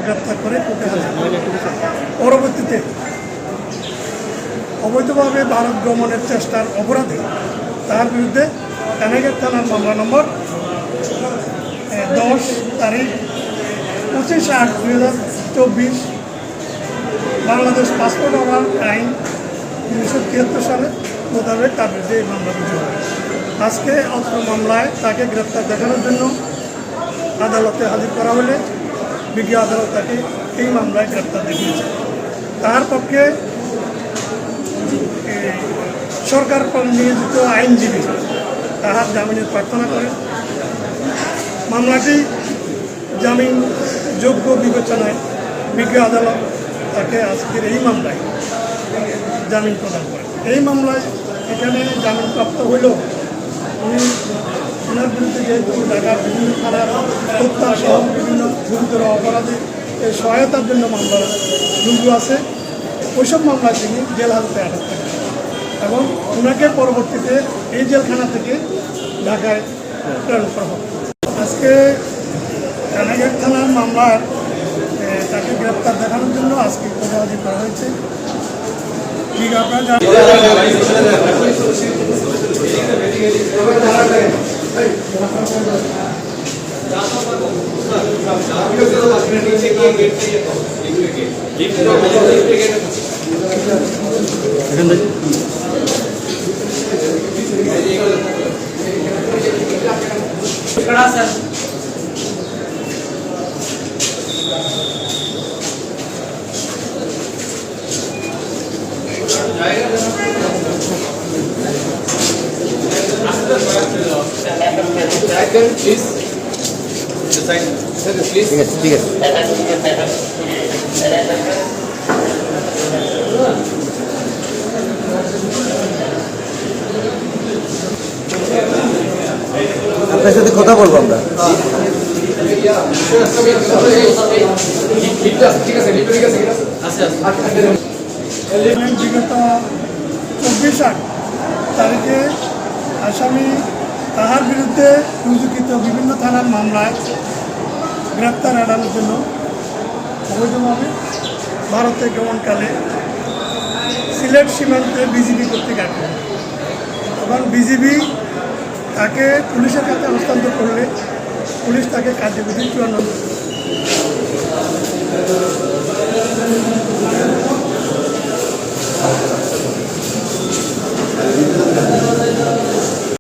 গ্রেপ্তার করে কোর্টে হাজির। পরবর্তীতে অবৈধভাবে ভারত গমনের চেষ্টার অপরাধে তার বিরুদ্ধে কানাইঘাট থানার মামলা নম্বর 10 তারিখ 25/8/2024 বাংলাদেশ পাসপোর্ট আইন 1973 সালে মোতাবেক তার বিরুদ্ধে এই মামলা রুজু হয়। আজকে অত্র মামলায় তাকে গ্রেপ্তার দেখানোর জন্য আদালতে হাজির করা হলে বিজ্ঞ আদালত তাকে এই মামলায় গ্রেপ্তার দেখিয়েছে। তার পক্ষে সরকার নিয়োজিত আইনজীবী তাহার জামিনের প্রার্থনা করেন। মামলাটি জামিন যোগ্য বিবেচনায় বিজ্ঞ আদালত তাকে আজকের এই মামলায় জামিন প্রদান করেন। এই মামলায় এখানে জামিনপ্রাপ্ত হলেও ওনার বিরুদ্ধে যেহেতু ঢাকার বিভিন্ন থানার হত্যা সহ বিভিন্ন গুরুতর অপরাধে সহায়তার জন্য মামলা রুজু আছে, ওইসব মামলায় তিনি জেল হাজতে আটক থাকেন এবং ওনাকে পরবর্তীতে এই জেলখানা থেকে ঢাকায় প্রেরণ করা হবে। আজকে কানাইঘাট থানার মামলার তাকে গ্রেপ্তার দেখানোর জন্য আজকে কোর্টে হাজির করা হয়েছে। ঠিক আপনারা please the side please ঠিক আছে আপনার সাথে কথা বলবো আমরা। বিগত 24 তারিখে আসামি তাহার বিরুদ্ধে রুজুকৃত বিভিন্ন থানার মামলায় গ্রেপ্তার এড়ানোর জন্য অবৈধভাবে ভারতে গমনকালে সিলেট সীমান্তে বিজিবি কর্তৃক আটক এবং বিজিবি তাকে পুলিশের কাছে হস্তান্তর করলে পুলিশ তাকে কার্যবিধি চূড়ান্ত